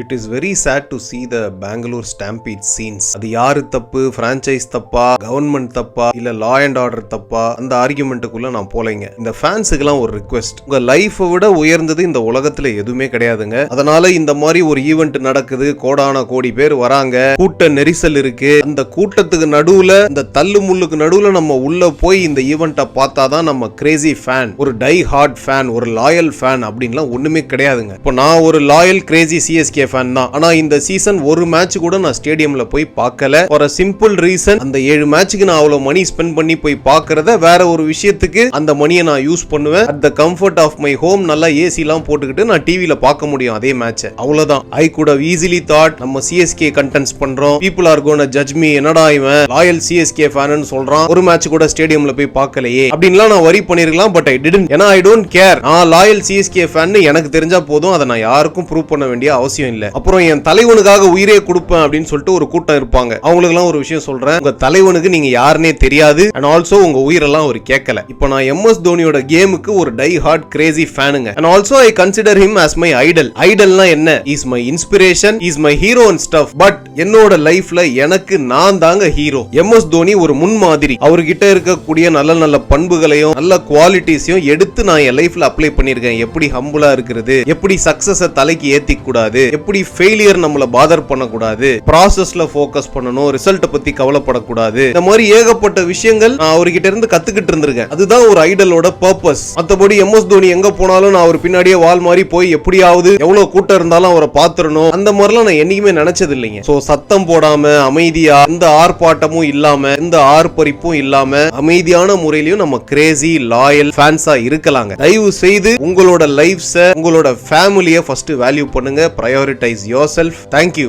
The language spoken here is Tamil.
It is very sad to see the Bangalore Stampede scenes. அது யாரு தப்பு, பிரான்சைஸ் தப்பா, கவர்மெண்ட் தப்பா, இல்ல லா அண்ட் ஆர்டர் தப்பா, அந்த ஆர்குமெண்ட்டுக்குள்ள நான் போலைங்க. இந்த ஃபேன்ஸுக்கெல்லாம் ஒரு ரிக்வெஸ்ட், உங்க லைஃபை விட உயர்ந்தது இந்த உலகத்துல எதுவுமே கிடையாதுங்க. அதனால இந்த மாதிரி ஒரு ஈவெண்ட் நடக்குது, கோடான கோடி பேர் வராங்க, கூட்ட நெரிசல் இருக்கு. அந்த கூட்டத்துக்கு நடுவுல, இந்த தள்ளு முள்ளுக்கு நடுவுல நம்ம உள்ள போய் இந்த ஈவெண்ட்டை பார்த்தாதான் நம்ம கிரேசி ஃபேன், ஒரு டை ஹார்ட் ஃபேன், ஒரு லாயல் ஃபேன் அப்படின்லாம் ஒண்ணுமே கிடையாதுங்க. இப்போ நான் ஒரு லாயல் கிரேசி சிஎஸ்கே ஃபேன் தான். ஆனா இந்த சீசன் ஒரு மேட்ச் கூட நான் ஸ்டேடியம்ல போய் பார்க்கல. ஒரு சிம்பிள் ரீசன், அந்த 7 மேட்சுக்கு நான் அவ்வளவு மணி ஸ்பெண்ட் பண்ணி போய் பார்க்கறத வேற ஒரு விஷயத்துக்கு அந்த மணியை நான் யூஸ் பண்ணுவேன். At the comfort of my home, நல்லா ஏசி எல்லாம் போட்டுக்கிட்டு நான் டிவில பார்க்க முடியும் அதே மேட்ச். அவ்வளவுதான். I could how easily thought நம்ம சிஎஸ்கே கண்டென்ட்ஸ் பண்றோம், people are gonna judge me, என்னடா இவன் லாயல் சிஎஸ்கே ஃபேன்னு சொல்றான், ஒரு மேட்ச் கூட ஸ்டேடியம்ல போய் பார்க்கலையே அப்படின்லாம் நான் வரி பண்ணிருக்கலாம். But I didn't. ஏன்னா ஐ டோன்ட் கேர். நான் லாயல் சிஎஸ்கே ஃபேன் எனக்கு தெரிஞ்சா போதும், அதை நான் யாருக்கும் ப்ரூவ் பண்ண வேண்டிய அவசியம் இல்ல. அப்புறம் என் தலைவனுக்காக உயிரே கொடுப்பேன் அப்படின்னு சொல்லிட்டு ஒரு கூட்டம் இருப்பாங்க. அவங்களுக்கு எல்லாம் ஒரு விஷயம் சொல்றேன், உங்க தலைவனுக்கு நீங்க யாருன்னே தெரியாது, அண்ட் ஆல்சோ உங்க உயிரெல்லாம் அவர் கேட்கல. இப்போ நான் எம்எஸ் தோனியோட கேமுக்கு ஒரு டை ஹார்ட் கிரேசி ஃபேனுங்க. And also I consider him as my idol. ஐடல்னா என்ன? Is my inspiration, is my hero and stuff. But என்னோட லைஃப்ல எனக்கு நான் தாங்க ஹீரோ. எம்எஸ் தோனி ஒரு முன்மாதிரி. அவர்கிட்ட இருக்கக்கூடிய நல்ல நல்ல பண்புகளையும் நல்ல குவாலிட்டிஸையும் எடுத்து நான் என் லைஃப்ல அப்ளை பண்ணிருக்கேன். எப்படி ஹம்புலா இருக்கிறது, எப்படி சக்சஸ தலைக்கு ஏத்திக்க கூடாது, எப்படி ஃபெயிலியர் நம்மள பாதர் பண்ணக்கூடாது, ப்ராசஸ்ல ஃபோக்கஸ் பண்ணணும், ரிசல்ட் பத்தி கவலைப்படக்கூடாது, இந்த மாதிரி ஏகப்பட்ட விஷயங்கள் நான் அவர்கிட்ட இருந்து கத்துக்கிட்டு இருந்திருக்கேன். அதுதான் ஒரு ஐடலோட பர்பஸ். மத்தபடி எம்எஸ் தோனி எங்க போனாலும் நான் அவர் பின்னாடியே வால் மாதிரி போய் எப்படியாவது எவ்வளவு கூட்டம் இருந்தாலும் அவரை பாத்துறணும், அந்த மாதிரிலாம் நான் என்னைக்குமே நினைச்சது இல்லைங்க. சோ சத்தம் போடாம அமைதியா, எந்த ஆர்ப்பாட்டமும் இல்லாம, எந்த ஆர்ப்பரிப்பும் இல்லாம அமைதியான முறையிலையும் நம்ம கிரேசி லாயல் ஃபேன்ஸா இருக்கலாங்க. தயவு செய்து உங்களோட லைஃப்ஸ, உங்களோட ஃபேமிலியை ஃபர்ஸ்ட் வேல்யூ பண்ணுங்க. prioritize yourself. Thank you.